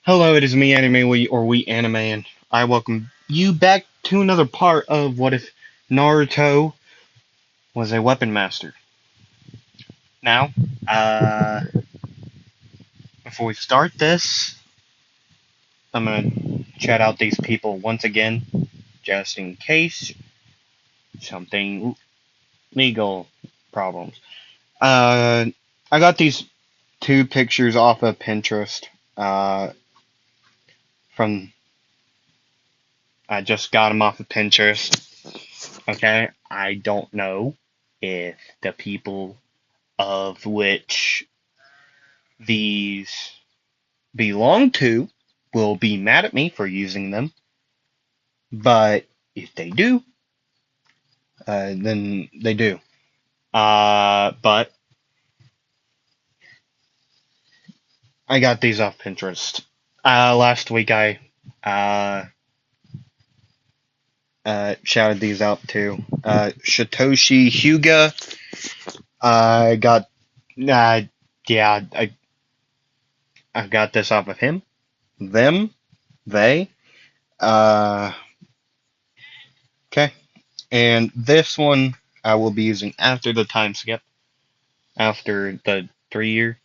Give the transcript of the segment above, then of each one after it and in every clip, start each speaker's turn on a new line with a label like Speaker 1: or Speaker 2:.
Speaker 1: Hello, it is me, Anime We or We Anime, and I welcome you back to another part of What If Naruto Was a Weapon Master. Now, uh, before we start this, I'm gonna chat out these people once again, just in case something legal problems. Uh, I got these two pictures off of Pinterest. From I just got them off of Pinterest. Okay, I don't know if the people of which these belong to will be mad at me for using them, but if they do, then they do. But I got these off Pinterest. Last week I uh, shouted these out too. Shitoshi Hyuga. I got, yeah, I got this off of him, them, they. Uh, okay. And this one I will be using after the time skip, after the 3 year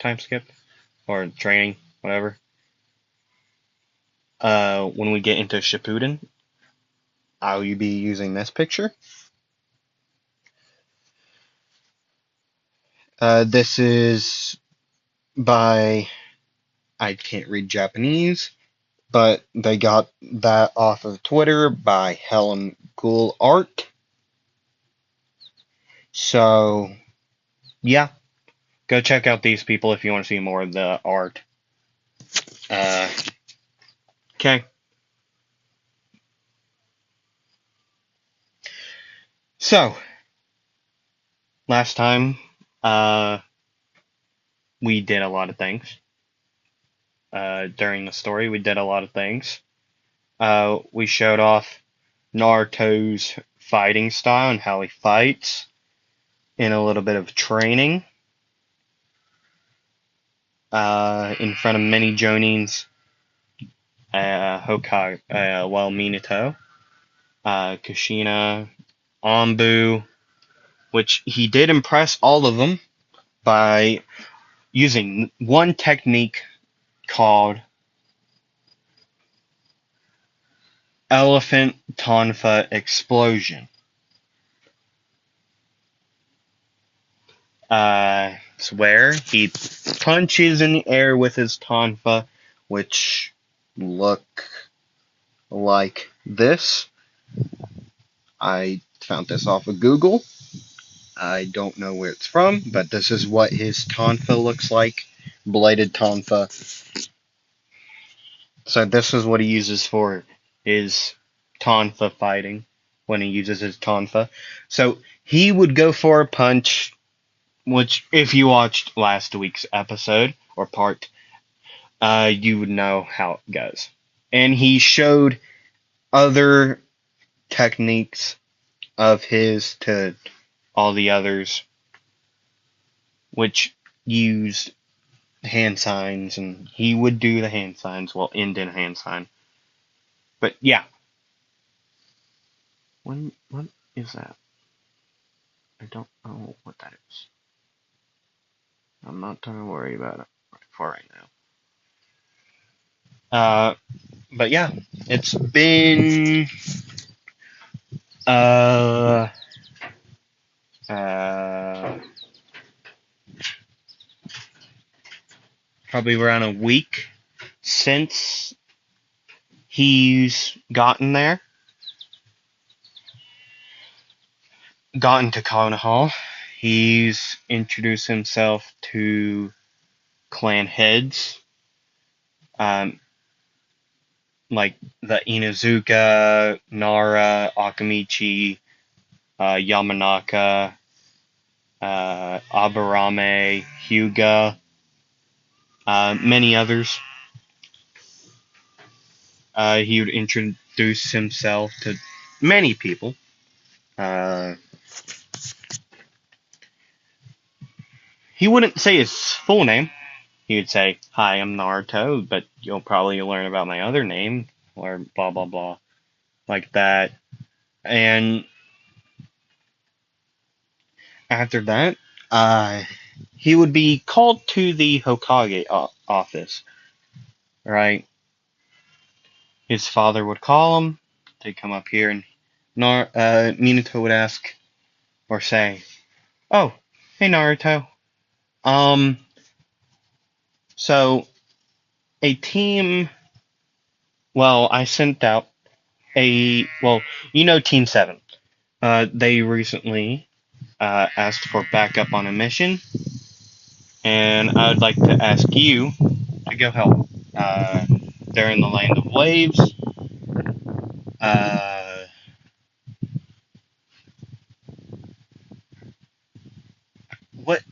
Speaker 1: time skip, or training, whatever. When we get into Shippuden, I will be using this picture. This is by, I can't read Japanese, but they got that off of Twitter by Helen Ghoul Art. So, yeah, go check out these people if you want to see more of the art. Uh, okay. So, last time, uh, we did a lot of things. During the story, we did a lot of things. We showed off Naruto's fighting style and how he fights, in a little bit of training, in front of many Jonins, Hokage, Minato, Kushina, Anbu, which he did impress all of them by using one technique called Elephant Tonfa Explosion. It's where he punches in the air with his tonfa, which look like this. I found this off of Google. I don't know where it's from, but this is what his tonfa looks like. Bladed tonfa. So this is what he uses for his tonfa fighting, when he uses his tonfa. So he would go for a punch, which, if you watched last week's episode or part, you would know how it goes. And he showed other techniques of his to all the others, which used hand signs, and he would do the hand signs while indent hand sign. But yeah, what is that? I don't know what that is. I'm not gonna worry about it for right now. But yeah, it's been uh uh probably around a week since he's gotten to Konoha. He's introduced himself to clan heads, um, like the Inuzuka, Nara, Akamichi, Yamanaka, Aburame, Hyuga, many others. He would introduce himself to many people. Uh, he wouldn't say his full name, he would say, "Hi, I'm Naruto, but you'll probably learn about my other name," or blah blah blah, like that. And after that, uh, he would be called to the Hokage office, right? His father would call him to come up here, and Minato would ask or say, "Oh, hey Naruto. Um, so a team. Well, I sent out Team Seven. They recently asked for backup on a mission, and I would like to ask you to go help. Uh, they're in the land of waves. Uh, what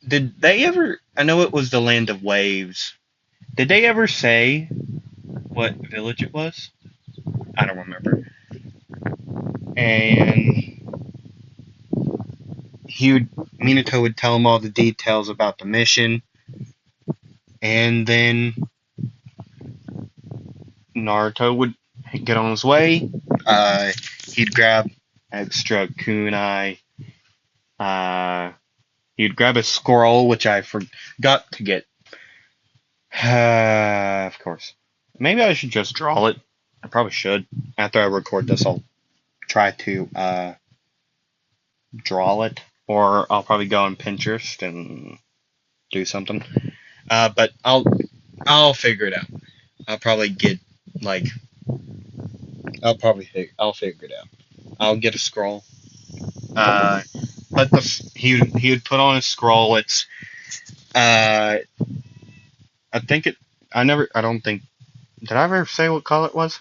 Speaker 1: did they ever? I know it was the land of waves. Did they ever say what village it was? I don't remember. And Minato would tell him all the details about the mission, and then Naruto would get on his way. Uh, he'd grab extra kunai. Uh, he'd grab a scroll, which I forgot to get. Of course. Maybe I should just draw it. I probably should. After I record this, I'll try to draw it, or I'll probably go on Pinterest and do something. But I'll figure it out. I'll probably get like I'll figure it out. I'll get a scroll. Uh, but he would put on a scroll. It's uh I think it I don't think did I ever say what color it was?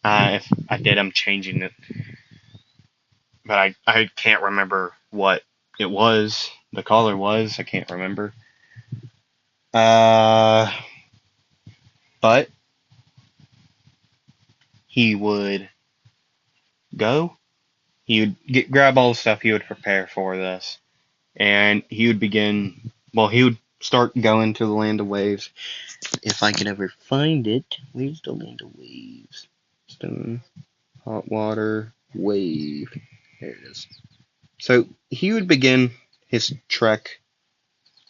Speaker 1: If I did, I'm changing it, but I can't remember what it was. The color was I can't remember. Uh, but he would go. He would grab all the stuff he would prepare for this, and he would begin. Well, he would start going to the land of waves. If I could ever find it, where's the land of waves? Stone, hot water, wave. There it is. So he would begin his trek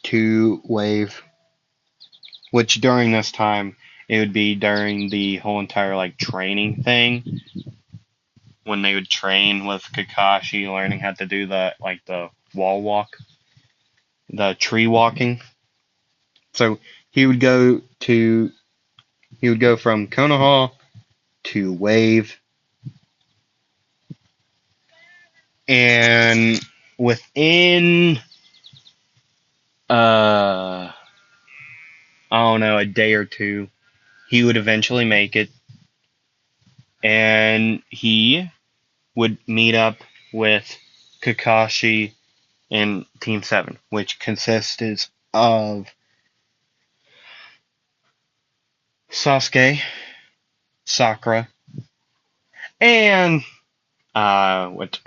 Speaker 1: to wave, which during this time it would be during the whole entire like training thing when they would train with Kakashi, learning how to do the wall walk, the tree walking. So he would go to he would go from Konoha to Wave, and within I don't know, a day or two, he would eventually make it, and he would meet up with Kakashi and Team 7, which consisted of Sasuke, Sakura, and which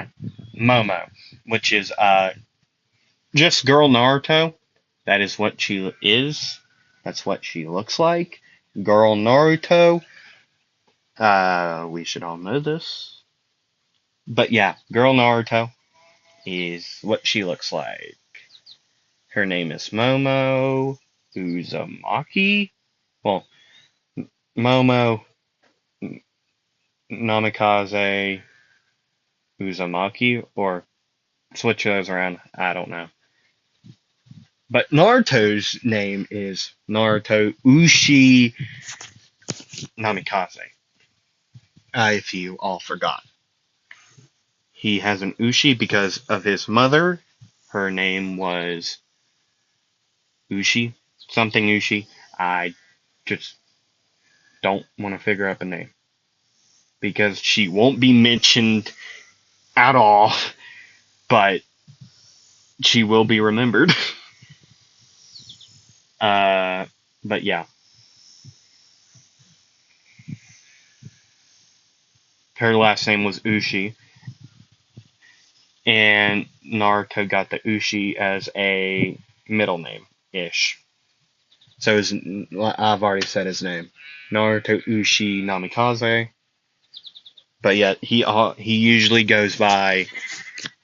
Speaker 1: Momo, which is just girl Naruto. That is what she is. That's what she looks like. Girl Naruto. We should all know this. But yeah, girl Naruto is what she looks like. Her name is Momo Uzumaki. Well, Momo Namikaze Uzumaki, or switch those around. I don't know. But Naruto's name is Naruto Ushi Namikaze. If you all forgot. He has an Ushi because of his mother. Her name was Ushi. Something Ushi. I just don't want to figure out a name. Because she won't be mentioned at all. But she will be remembered. But yeah. Her last name was Ushi. And Naruto got the Ushi as a middle name. ish. So I've already said his name, Naruto Ushi Namikaze. But yet he usually goes by,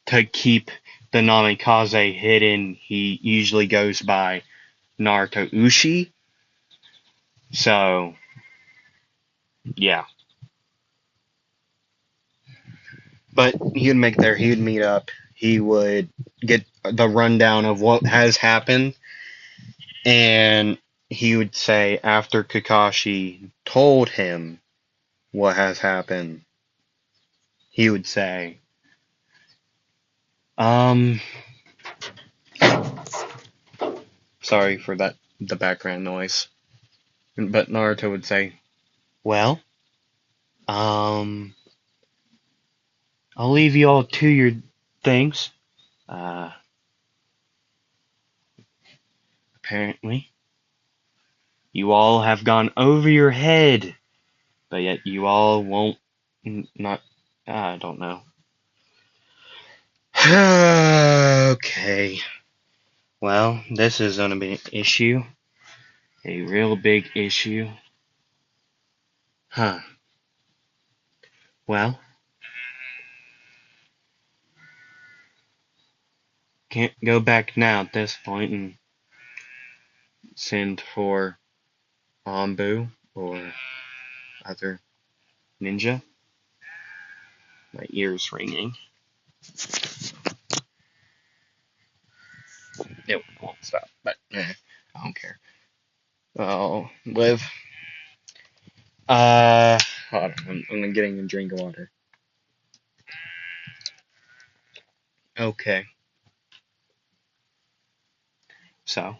Speaker 1: to keep the Namikaze hidden. He usually goes by Naruto Ushi. So yeah, but he'd make there. He would meet up. He would get the rundown of what has happened, and he would say after Kakashi told him what has happened, he would say, um, sorry for that, the background noise. But Naruto would say, well, um, I'll leave you all to your things. Uh, apparently, you all have gone over your head, but yet you all won't, not, I don't know. Okay. Well, this is gonna be an issue. A real big issue. Huh. Well, can't go back now at this point and send for Ambu or other ninja. My ear's ringing. It won't stop, but I don't care. I'll live. Hold on, I'm getting a drink of water. Okay, so.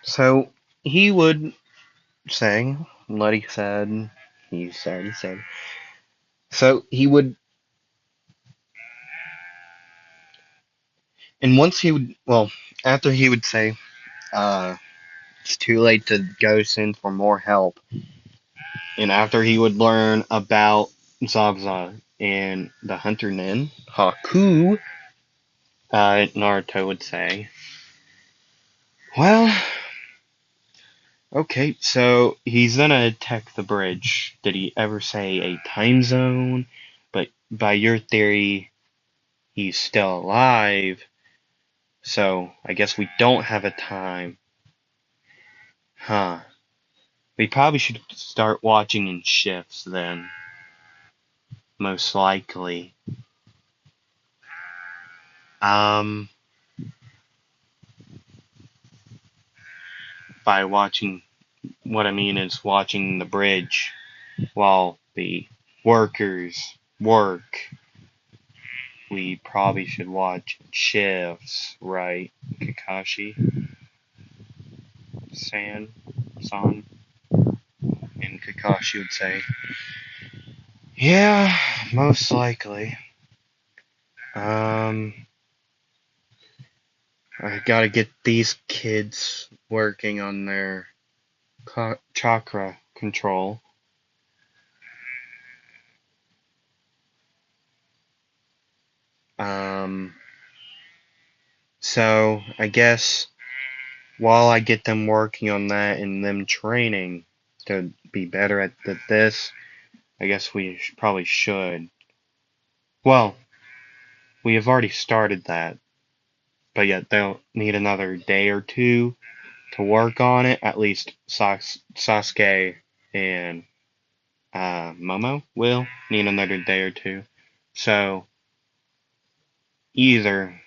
Speaker 1: So, he would say, what he said, he said. So, he would, and once he would, well, after he would say, it's too late to go send for more help, and after he would learn about Zagza and the Hunter Nen, Haku, Naruto would say, well, okay, so he's gonna attack the bridge. Did he ever say a time zone? But by your theory, he's still alive, so I guess we don't have a time. Huh. We probably should start watching in shifts then. Most likely. Um, by watching, what I mean is watching the bridge while the workers work. We probably should watch shifts, right? Kakashi, San, and Kakashi would say, yeah, most likely. Um, I gotta get these kids working on their chakra control. Um, so I guess while I get them working on that and them training to be better at this, I guess we probably should. Well, we have already started that, but yet they'll need another day or two to work on it. At least Sasuke and Momo will need another day or two. So either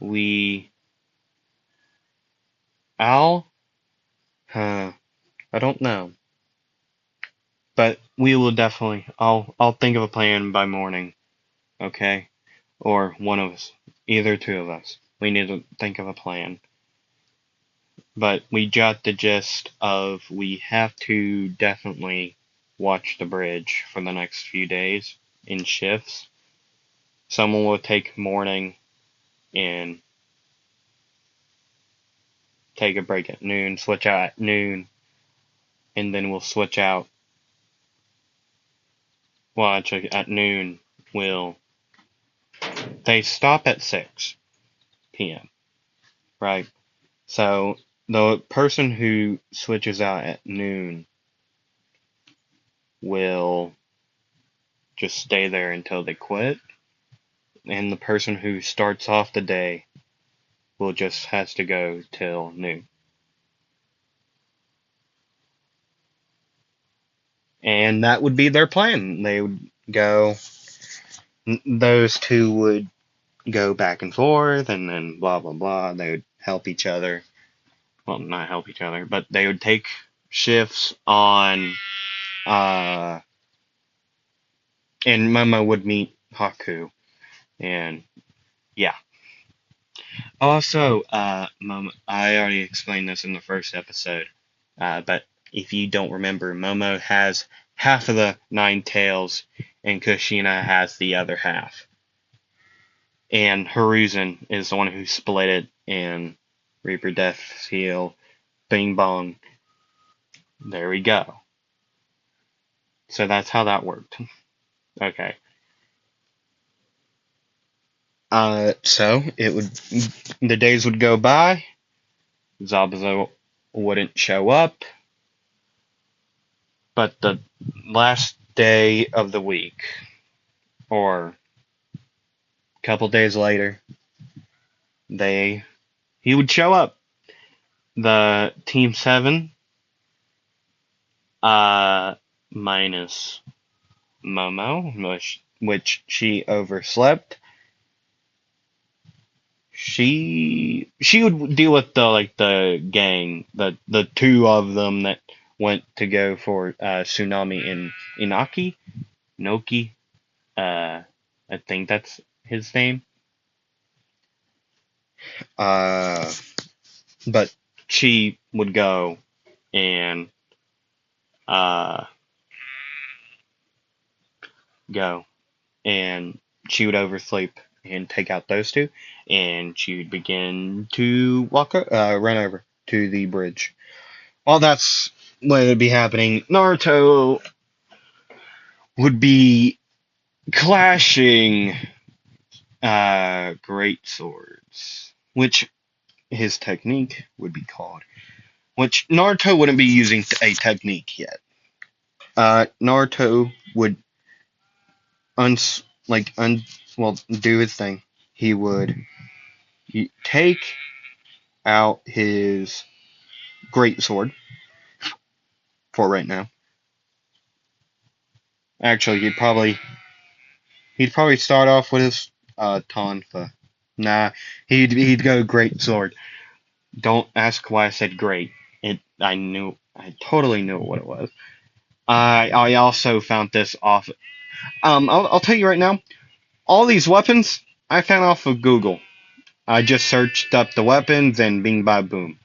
Speaker 1: we, Al, huh? I don't know, but we will definitely. I'll think of a plan by morning. Okay, or one of us, either two of us. We need to think of a plan. But we got the gist of we have to definitely watch the bridge for the next few days in shifts. Someone will take morning and take a break at noon, switch out at noon, and then we'll switch out well, actually, at noon, will they stop at 6 p.m., right? So the person who switches out at noon will just stay there until they quit, and the person who starts off the day will just has to go till noon. And that would be their plan. They would go, those two would go back and forth, and then blah blah blah. They would help each other. Well, not help each other, but they would take shifts on. Uh, and Mama would meet Haku, and yeah. Also, Momo, I already explained this in the first episode, but if you don't remember, Momo has half of the nine tails, and Kushina has the other half. And Hiruzen is the one who split it, and Reaper Death Seal, Bing Bong. There we go. So that's how that worked. Okay. So it would, the days would go by, Zabuza wouldn't show up, but the last day of the week, or a couple days later, they he would show up. The Team 7, minus Momo, which she overslept. She would deal with the gang, the two of them that went to go for Tsunami in Inaki, Noki, I think that's his name. Uh, but she would go and uh go and she would oversleep and take out those two, and she would begin to run over to the bridge. While that's what would be happening, Naruto would be clashing great swords, which his technique would be called. Which Naruto wouldn't be using a technique yet. Naruto would uns like un well do his thing. He would take out his great sword for right now. Actually, he'd probably start off with his tonfa. Nah, he'd go great sword. Don't ask why I said great. I totally knew what it was. I also found this off. I'll tell you right now. All these weapons I found off of Google. I just searched up the weapons and bing bang boom.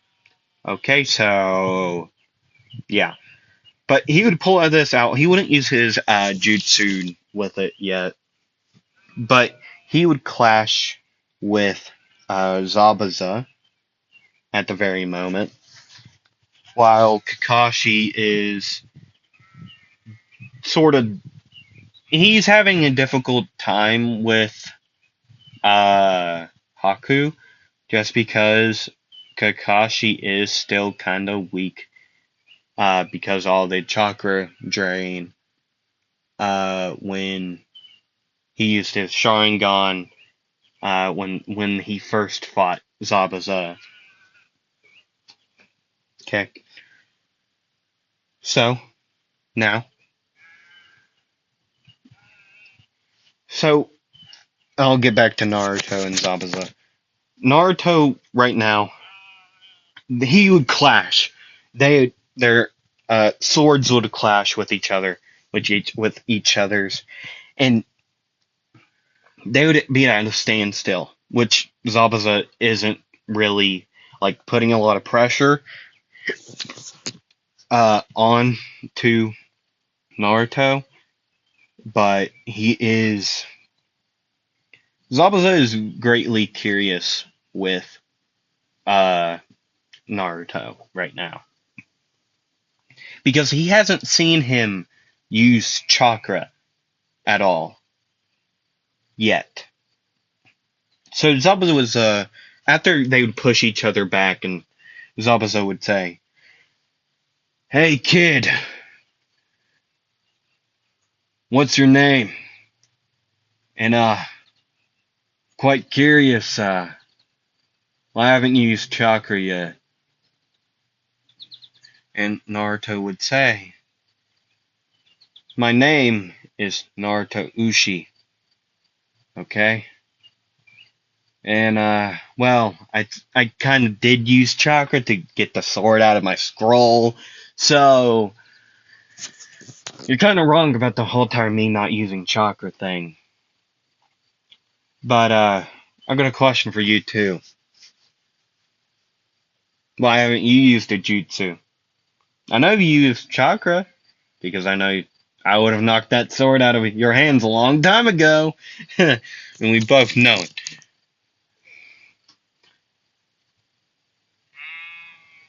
Speaker 1: Okay, so yeah. But he would pull this out. He wouldn't use his jutsu with it yet. But he would clash with Zabuza at the very moment. While Kakashi is sort of. He's having a difficult time with Haku just because Kakashi is still kind of weak because all the chakra drain when he used his Sharingan when he first fought Zabuza. Okay. So now, so I'll get back to Naruto and Zabuza. Naruto right now, he would clash. Their swords would clash with each other, with each other's, and they would be at a standstill, which Zabuza isn't really like putting a lot of pressure on to Naruto, but Zabuza is greatly curious with uh, Naruto right now because he hasn't seen him use chakra at all. Yet. So Zabuza was, after they would push each other back, and Zabuza would say, "Hey kid, what's your name? And, quite curious, why haven't you used chakra yet?" And Naruto would say, "My name is Naruto Ushi, okay? And, well, I kind of did use chakra to get the sword out of my scroll, so you're kind of wrong about the whole time me not using chakra thing. But, I've got a question for you, too. Why haven't you used a jutsu? I know you used chakra, because I know I would have knocked that sword out of your hands a long time ago, and we both know it."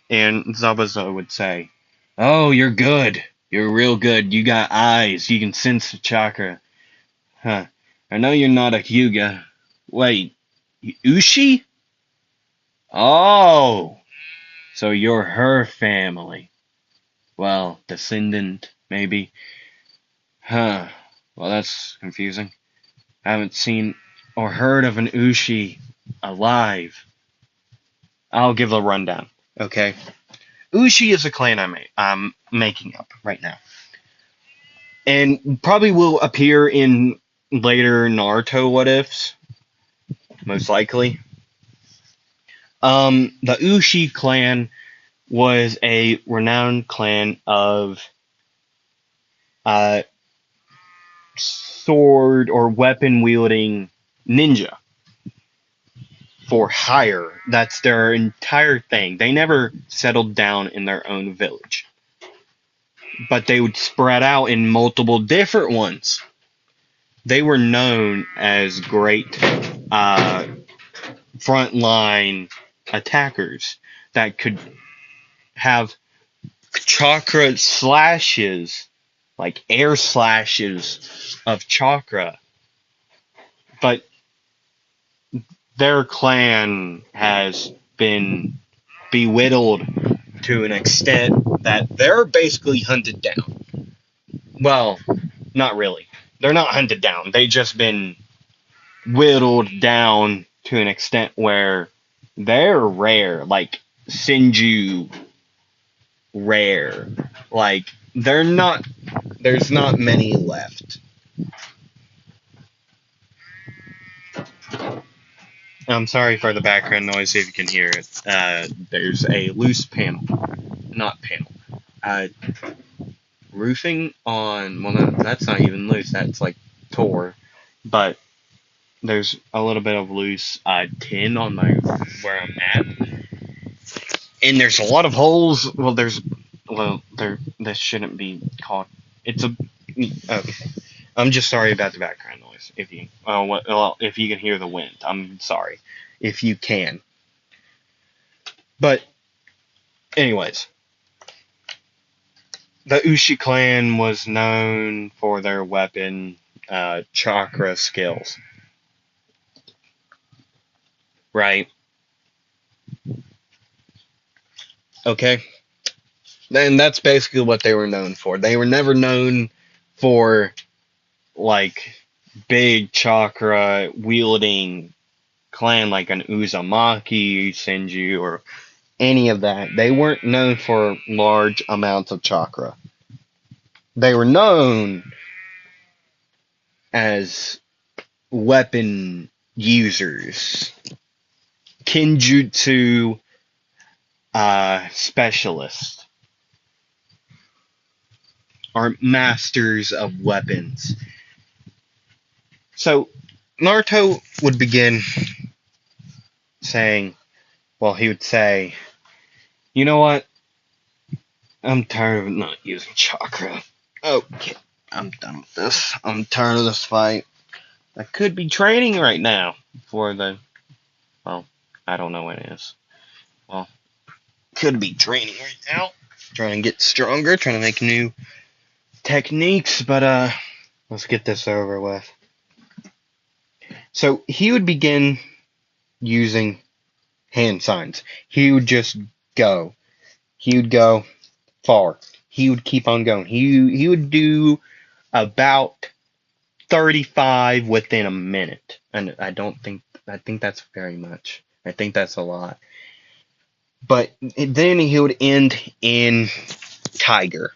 Speaker 1: And Zabuza would say, "Oh, you're good. You're real good. You got eyes. You can sense the chakra. Huh. I know you're not a Hyuga. Wait, Ushi? Oh, so you're her family. Well, descendant, maybe. Huh. Well, that's confusing. I haven't seen or heard of an Ushi alive." I'll give a rundown, okay? Ushi is a clan I'm making up right now, and probably will appear in later Naruto what ifs, most likely. The Ushi clan was a renowned clan of uh, sword or weapon wielding ninja for hire. That's their entire thing. They never settled down in their own village, but they would spread out in multiple different ones. They were known as great frontline attackers that could have chakra slashes, like air slashes of chakra. But their clan has been belittled to an extent that they're basically hunted down. Well, not really. They're not hunted down. They just been whittled down to an extent where they're rare, like Sinju rare. Like they're not. There's not many left. I'm sorry for the background noise if you can hear it. There's a loose panel, not panel. Uh, roofing on. Well, no, that's not even loose. That's like tore. But there's a little bit of loose tin on my where I'm at, and there's a lot of holes. This shouldn't be called. It's a. Okay. I'm just sorry about the background noise. If you can hear the wind, I'm sorry. If you can. But anyways, the Ushi clan was known for their weapon chakra skills, right? Okay, and that's basically what they were known for. They were never known for like big chakra wielding clan like an Uzumaki, Senju, or any of that. They weren't known for large amounts of chakra. They were known as weapon users, Kenjutsu specialists, or masters of weapons. So Naruto would begin saying, well, he would say, "You know what? I'm tired of not using chakra. Okay, I'm done with this. I'm tired of this fight. I could be training right now for the, well, I don't know when it is. Well, could be training right now. Trying to get stronger, trying to make new techniques, but, Let's get this over with. So he would begin using hand signs. He would just go. He would go far. He would keep on going. He would do about 35 within a minute. And I think that's very much. I think that's a lot. But then he would end in Tiger.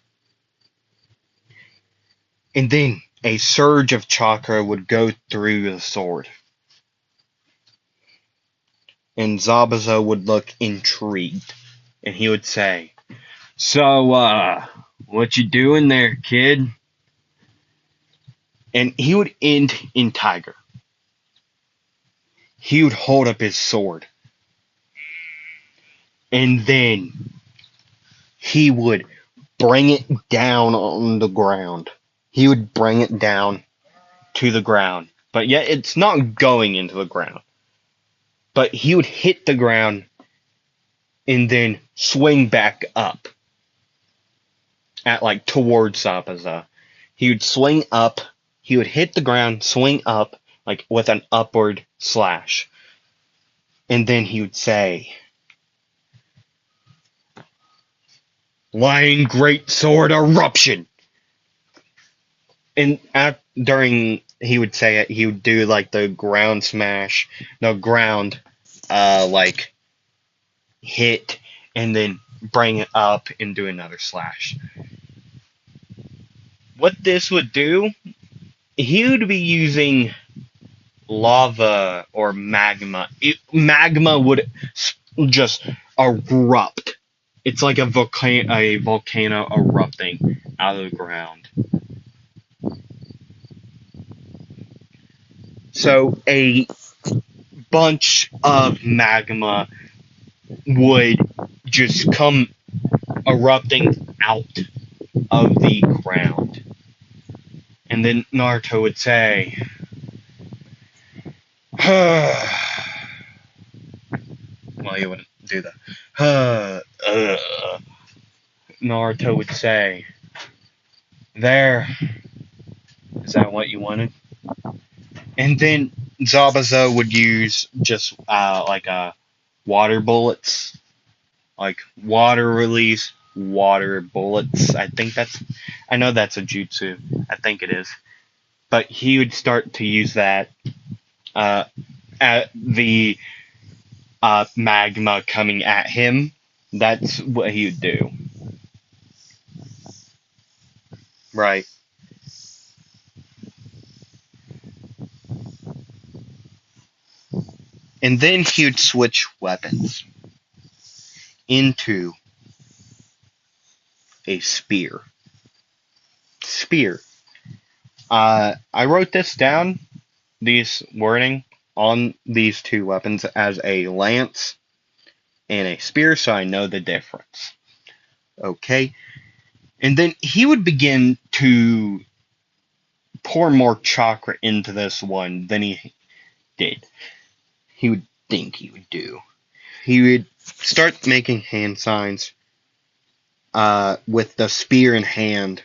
Speaker 1: And then a surge of chakra would go through the sword. And Zabuza would look intrigued. And he would say, "So, what you doing there, kid?" And he would end in Tiger. He would hold up his sword. And then he would bring it down on the ground. He would bring it down to the ground. But yet it's not going into the ground. But he would hit the ground and then swing back up at like towards Zabuza. He would swing up, he would hit the ground, swing up like with an upward slash. And then he would say, "Lion Great Sword Eruption." And during he would say it, he would do like the ground smash, no ground, like hit, and then bring it up and do another slash. What this would do, he would be using lava or magma. Magma would just erupt. It's like a volcano erupting out of the ground. So a bunch of magma would just come erupting out of the ground. And then Naruto would say, well, he wouldn't do that. Naruto would say, "There, is that what you wanted?" And then Zabuza would use just like water bullets, like water release, water bullets. I know that's a jutsu. I think it is. But he would start to use that at the magma coming at him. That's what he would do. Right. And then he would switch weapons into a spear. Spear. I wrote this down, these wording on these two weapons as a lance and a spear, so I know the difference. Okay. And then he would begin to pour more chakra into this one than he did. He would think he would do. He would start making hand signs with the spear in hand,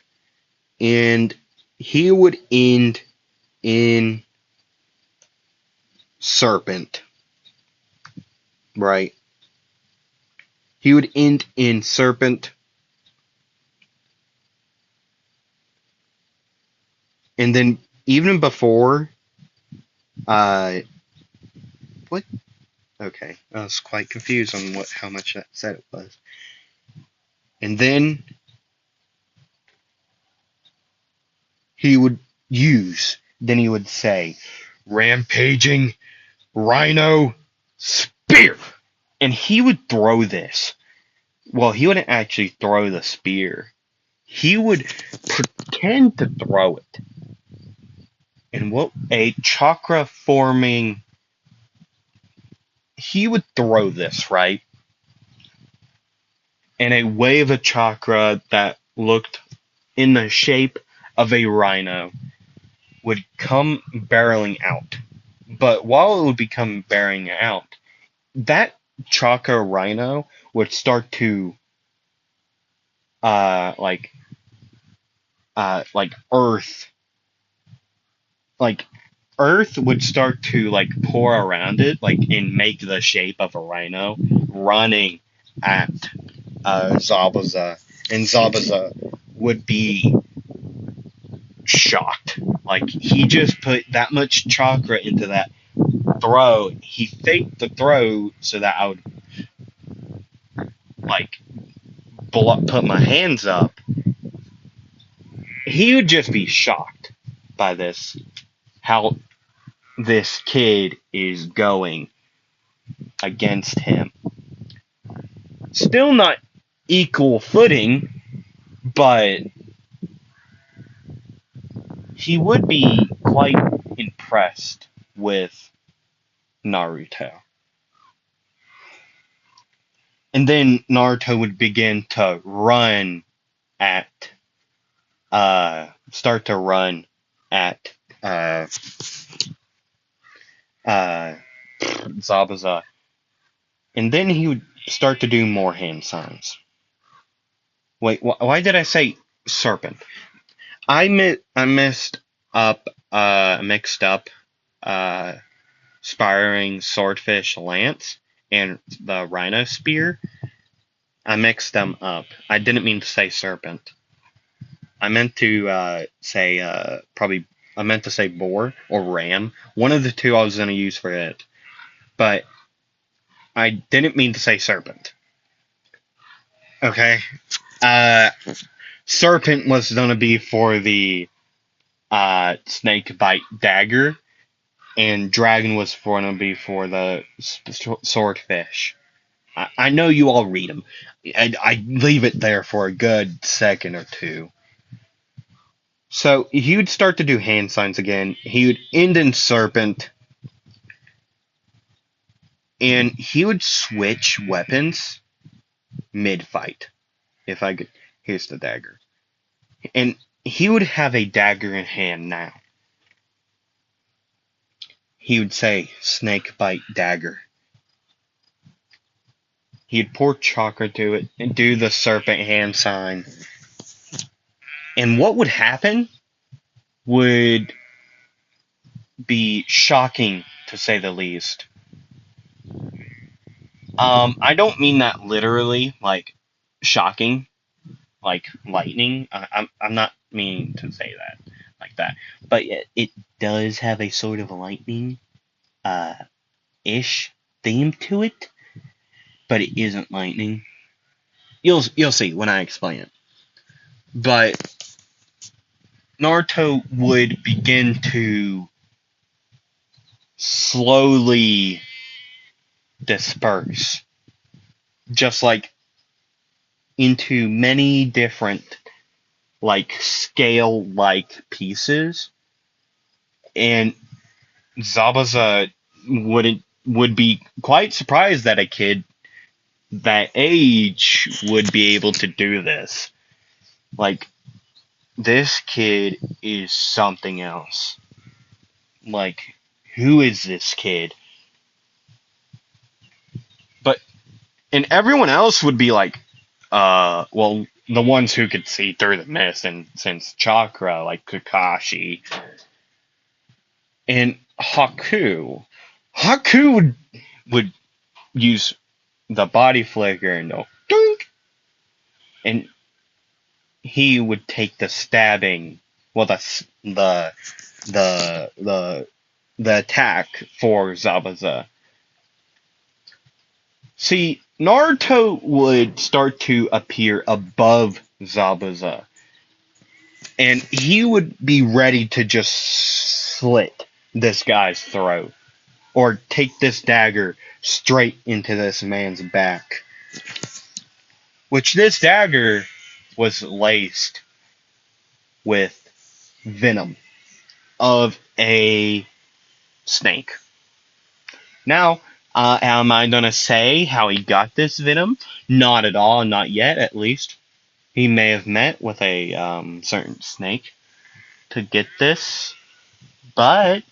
Speaker 1: and he would end in serpent. Right? He would end in serpent. And then even before, what? Okay, I was quite confused on how much that said it was. And then he would then he would say, "Rampaging Rhino Spear," and he would throw this. Well, he wouldn't actually throw the spear. He would pretend to throw it. And what a chakra forming, he would throw this, right? And a wave of chakra that looked in the shape of a rhino would come barreling out. But while it would become barreling out, that chakra rhino would start to uh like like earth like Earth would start to like pour around it, like and make the shape of a rhino running at Zabuza, and Zabuza would be shocked. Like he just put that much chakra into that throw. He faked the throw so that I would like put my hands up. He would just be shocked by this, how this kid is going against him. Still not equal footing, but he would be quite impressed with Naruto. And then Naruto would begin to run at, start to run at, uh, Zabuza. And then he would start to do more hand signs. Wait, why did I say serpent? I mixed up, uh, Spiring Swordfish Lance and the Rhino Spear. I mixed them up. I didn't mean to say serpent. I meant to say I meant to say boar or ram. One of the two I was going to use for it, but I didn't mean to say serpent. Okay. Uh, Serpent was going to be for the snake bite dagger, and dragon was going to be for the swordfish. I know you all read them. I leave it there for a good second or two. So he would start to do hand signs again. He would end in serpent, and he would switch weapons mid-fight. If I could, here's the dagger, and he would have a dagger in hand now. He would say, "Snake bite dagger." He'd pour chakra to it and do the serpent hand sign. And what would happen would be shocking, to say the least. I don't mean that literally, like shocking, like lightning. I'm not meaning to say that like that, but it does have a sort of lightning, ish theme to it, but it isn't lightning. You'll see when I explain it. But Naruto would begin to slowly disperse, just like into many different, like scale-like pieces, and Zabuza would be quite surprised that a kid that age would be able to do this. Like, this kid is something else. Like, who is this kid? But, and everyone else would be like, well, the ones who could see through the mist and sense chakra, like Kakashi and Haku. Haku would use the body flicker and go, dunk, and he would take the stabbing, well, the attack for Zabuza. See, Naruto would start to appear above Zabuza, and he would be ready to just slit this guy's throat, or take this dagger straight into this man's back. Which this dagger was laced with venom of a snake. Now, am I going to say how he got this venom? Not at all, not yet at least. He may have met with a certain snake to get this, but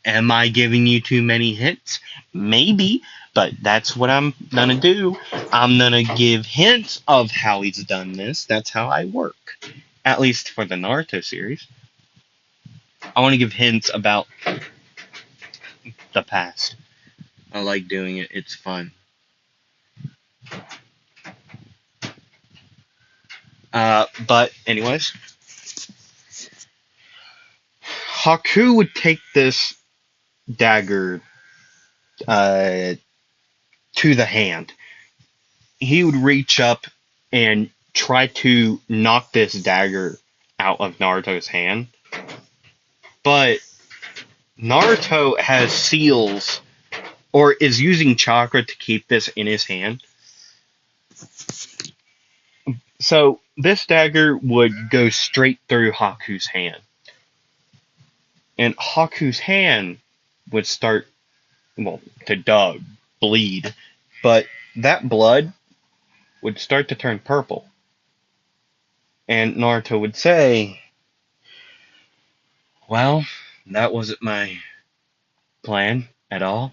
Speaker 1: am I giving you too many hints? Maybe, but that's what I'm gonna do. I'm gonna give hints of how he's done this. That's how I work. At least for the Naruto series. I want to give hints about the past. I like doing it. It's fun. But anyways, Haku would take this dagger uh, to the hand. He would reach up and try to knock this dagger out of Naruto's hand. But Naruto has seals, or is using chakra to keep this in his hand. So this dagger would go straight through Haku's hand. And Haku's hand would start, well, to bleed. But that blood would start to turn purple. And Naruto would say, well, that wasn't my plan at all.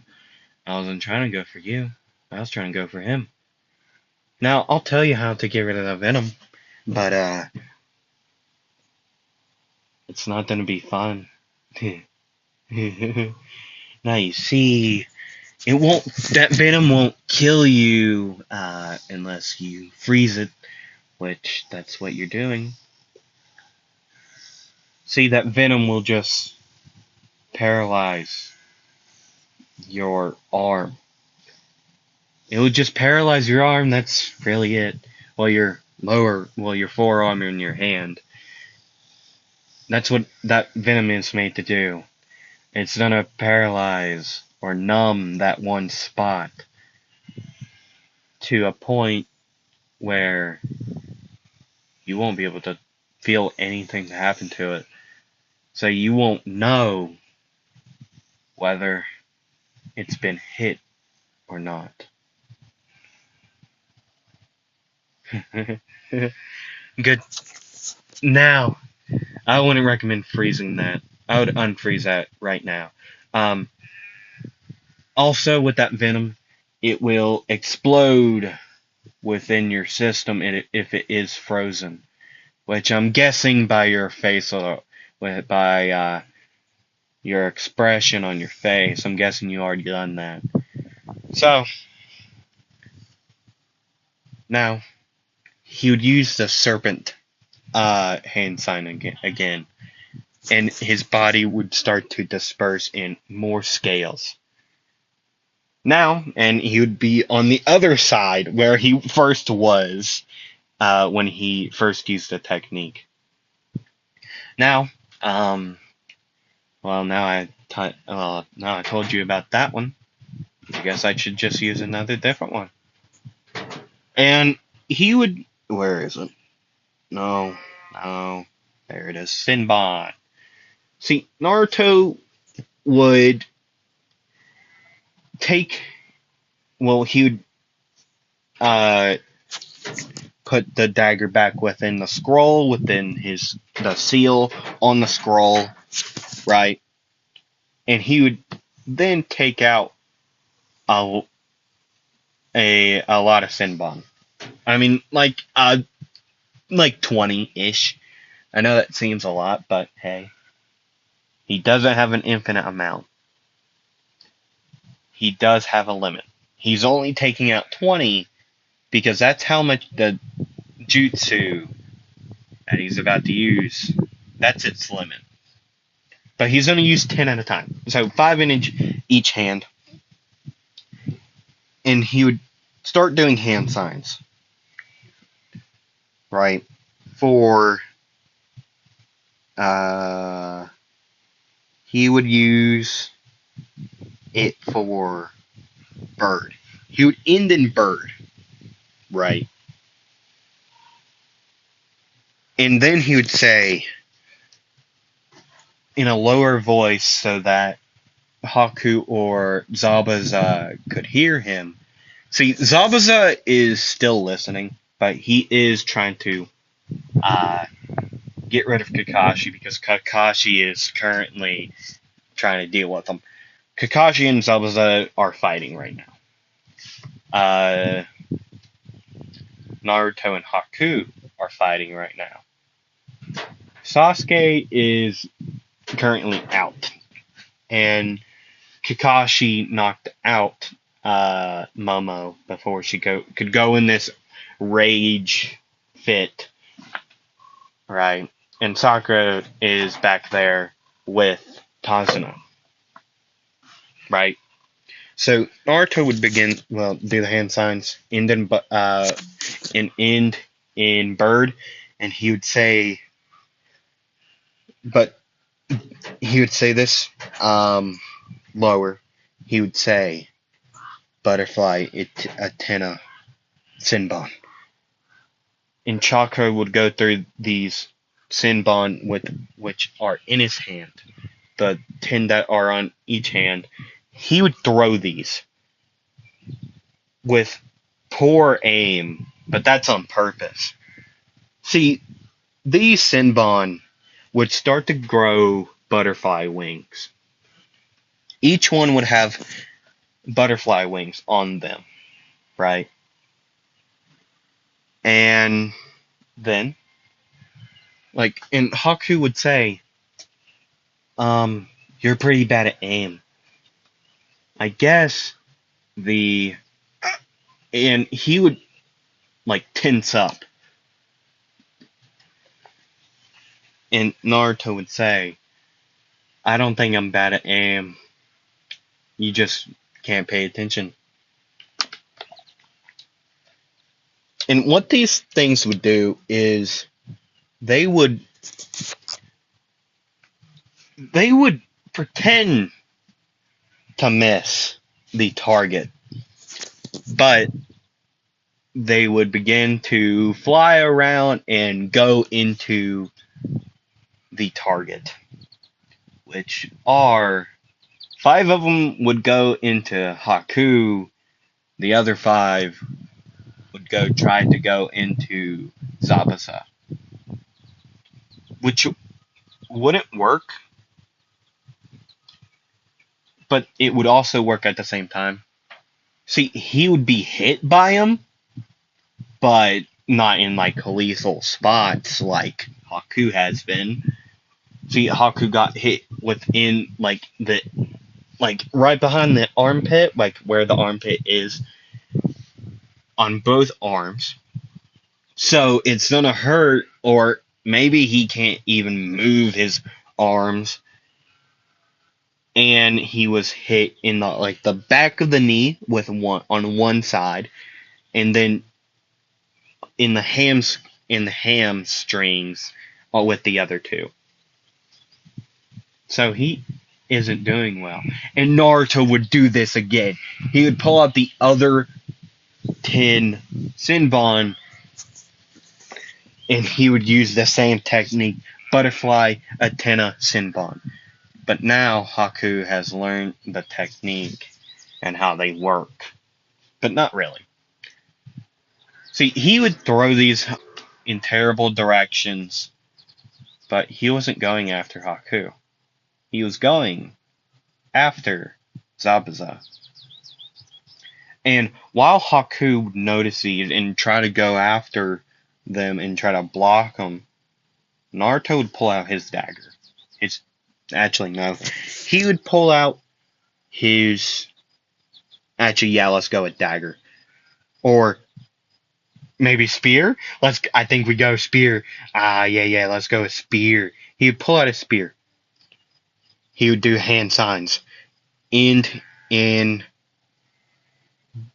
Speaker 1: I wasn't trying to go for you. I was trying to go for him. Now, I'll tell you how to get rid of the venom, but it's not going to be fun. Now you see, that venom won't kill you unless you freeze it, which that's what you're doing. See, that venom will just paralyze your arm. It will just paralyze your arm, that's really it. Your forearm and your hand. That's what that venom is made to do. It's gonna paralyze or numb that one spot to a point where you won't be able to feel anything happen to it. So you won't know whether it's been hit or not. Good. Now, I wouldn't recommend freezing that. I would unfreeze that right now. Also, with that venom, it will explode within your system if it is frozen. Which I'm guessing by your face or by your expression on your face, I'm guessing you already done that. So, now, he would use the serpent hand sign again, and his body would start to disperse in more scales. Now, and he would be on the other side where he first was when he first used the technique. Now, now I told you about that one. I guess I should just use another different one. And he would. Where is it? No. There it is. Sinbad. See, Naruto would take. Well, he would put the dagger back within the scroll, within the seal on the scroll, right? And he would then take out a lot of Sinbad. I mean, like 20-ish. I know that seems a lot, but hey, he doesn't have an infinite amount. He does have a limit. He's only taking out 20 because that's how much the jutsu that he's about to use, that's its limit. But he's going to use 10 at a time. So 5 in each hand. And he would start doing hand signs. Right? For he would use it for bird. He would end in bird. Right? And then he would say in a lower voice so that Haku or Zabuza could hear him. See, Zabuza is still listening, but he is trying to get rid of Kakashi because Kakashi is currently trying to deal with him. Kakashi and Zabuza are fighting right now. Naruto and Haku are fighting right now. Sasuke is currently out, and Kakashi knocked out Momo before she could go in this rage fit, right? And Sakura is back there with Kazuma, right? So Naruto would begin, well, do the hand signs, end in bird, and but he would say this lower. He would say butterfly antenna Sinbon. And Chakra would go through these Sinbon with which are in his hand, the 10 that are on each hand. He would throw these with poor aim, but that's on purpose. See, these Sinbon would start to grow butterfly wings. Each one would have butterfly wings on them, right? And then, and Haku would say, you're pretty bad at aim. I guess the, and he would, tense up. And Naruto would say, I don't think I'm bad at aim. You just can't pay attention. And what these things would do is they would pretend to miss the target, but they would begin to fly around and go into the target, which are 5 of them would go into Haku, the other 5 would try to go into Zabuza, which wouldn't work, but it would also work at the same time. See, he would be hit by him, but not in lethal spots like Haku has been. See, Haku got hit within the right behind the armpit, where the armpit is on both arms. So it's gonna hurt, or maybe he can't even move his arms. And he was hit in the back of the knee on one side, and then in the hamstrings with the other 2. So he isn't doing well. And Naruto would do this again. He would pull out the other 10 Sinbon, and he would use the same technique, butterfly antenna Sinbon. But now Haku has learned the technique and how they work. But not really. See, he would throw these in terrible directions, but he wasn't going after Haku. He was going after Zabuza. And while Haku would notice these and try to go after them and try to block them, Naruto would pull out his dagger. Actually, no. He would pull out his... Actually, yeah, let's go with dagger. Or maybe spear? I think we go spear. Yeah, let's go with spear. He would pull out a spear. He would do hand signs. End in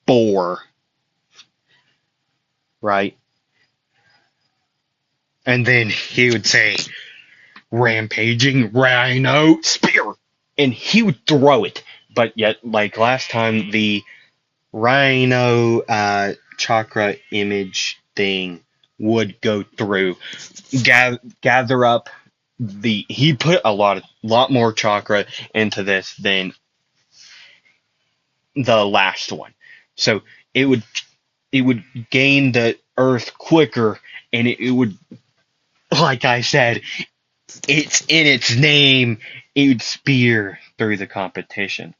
Speaker 1: boar. Right? And then he would say, rampaging rhino spear. And he would throw it. But yet, last time, the rhino chakra image thing would go through, gather up he put a lot more chakra into this than the last one. So it would gain the earth quicker, and it would, like I said, it's in its name, it would spear through the competition,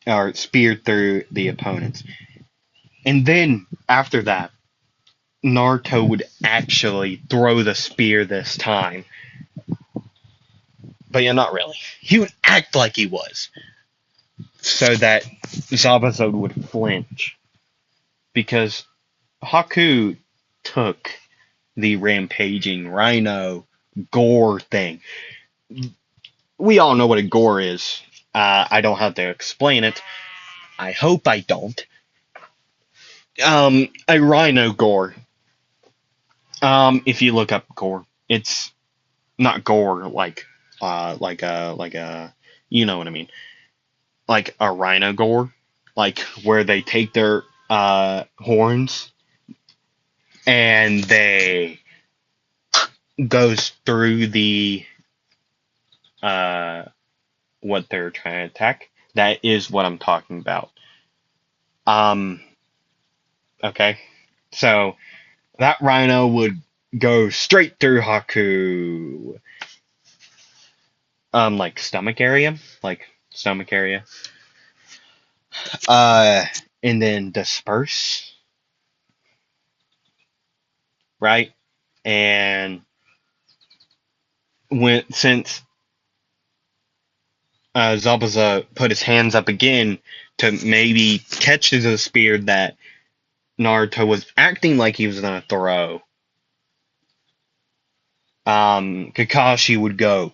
Speaker 1: or spear through the opponents. And then after that, Naruto would actually throw the spear this time. but yeah, not really. He would act like he was, so that Zabuza would flinch because Haku took the rampaging rhino gore thing. We all know what a gore is. I don't have to explain it. I hope I don't. A rhino gore. If you look up gore, it's not gore like you know what I mean, like a rhino gore, like where they take their horns and they goes through the uh what they're trying to attack. That is what I'm talking about. Um, okay, so that rhino would go straight through Haku, like stomach area, uh, and then disperse, right? And when since Zabuza put his hands up again to maybe catch the spear that Naruto was acting like he was gonna throw, Kakashi would go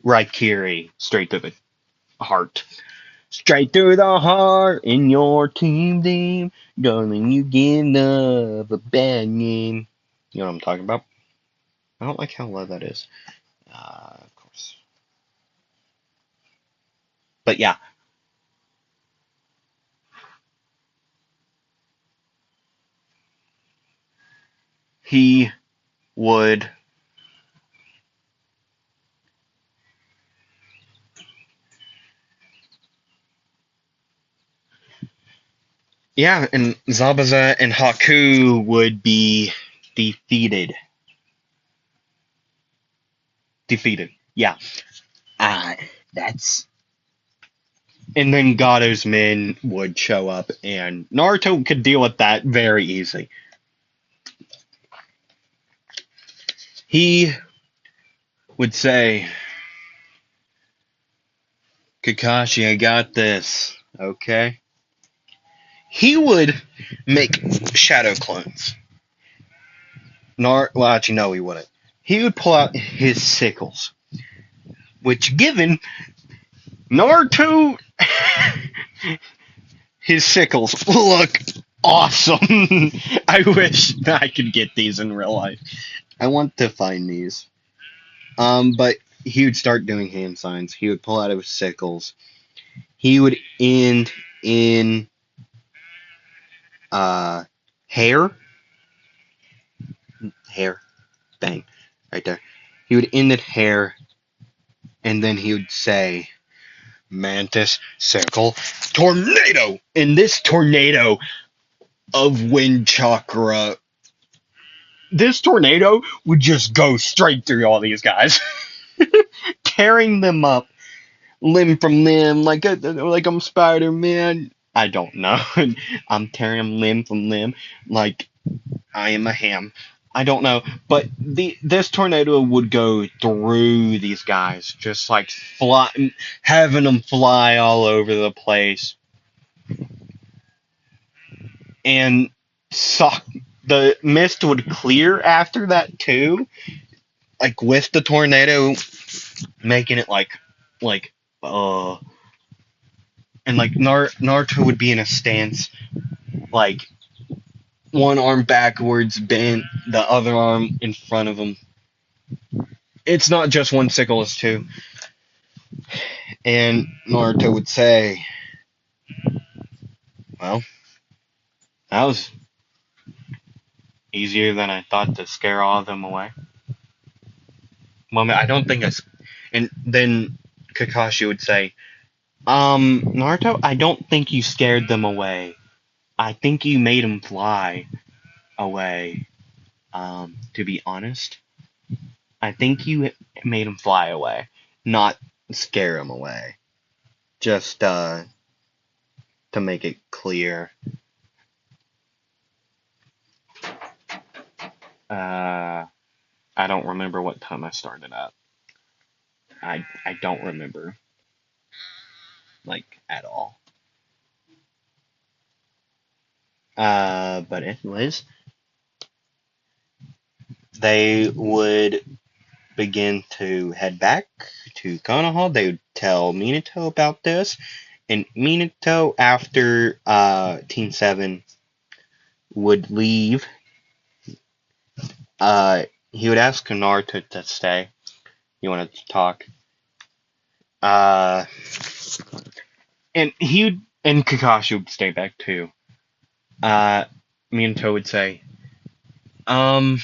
Speaker 1: right Kiri straight to the heart. Straight through the heart in your team. Darling, you get of a bad game. You know what I'm talking about? I don't like how low that is. Of course. But yeah, he would. Yeah, and Zabuza and Haku would be defeated. Defeated. Yeah. Ah, that's. And then Gado's men would show up, and Naruto could deal with that very easily. He would say, Kakashi, I got this. Okay? He would make shadow clones. Well, actually, no, he wouldn't. He would pull out his sickles, which, given Naruto, his sickles look awesome. I wish I could get these in real life. I want to find these. But he would start doing hand signs. He would pull out his sickles. He would end in uh hair. Hair. Bang. Right there. He would end in hair, and then he would say, Mantis, sickle, tornado! And this tornado of wind chakra, this tornado would just go straight through all these guys, tearing them up limb from limb, like I'm Spider Man. I don't know. I'm tearing them limb from limb, like I am a ham. I don't know, but this tornado would go through these guys, just like fly, having them fly all over the place, and suck. The mist would clear after that too, like with the tornado, making it like uh, and like Naruto would be in a stance, like one arm backwards, bent, the other arm in front of him. It's not just one sickle, it's two. And Naruto would say, well, that was easier than I thought to scare all of them away. Well, I don't think I. And then Kakashi would say, Naruto, I don't think you scared them away. I think you made them fly away. To be honest, I think you made them fly away, not scare them away. Just, to make it clear. Uh, I don't remember what time I started at. I don't remember, like, at all. But anyways, they would begin to head back to Konoha. They would tell Minato about this, and Minato, after Team 7 would leave, uh, he would ask Naruto to stay. He wanted to talk. Uh, and Kakashi would stay back too. Uh, Minato would say, um,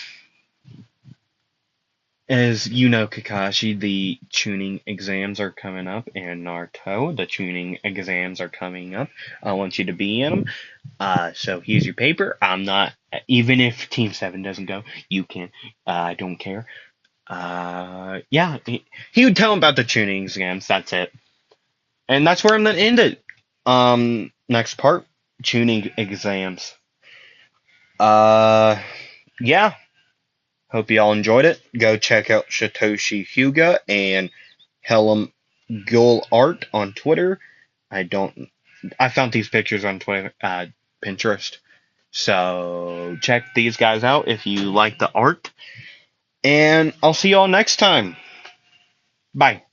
Speaker 1: as you know, Kakashi, the tuning exams are coming up, and Naruto, the tuning exams are coming up. I want you to be in them. So here's your paper. I'm not, even if Team 7 doesn't go, you can. I don't care. Yeah, he would tell him about the tuning exams. That's it. And that's where I'm going to end it. Next part, tuning exams. Uh, yeah. Hope you all enjoyed it. Go check out Satoshi Hyuga and Helm Gul Art on Twitter. I don't. I found these pictures on Twitter, Pinterest. So check these guys out if you like the art. And I'll see you all next time. Bye.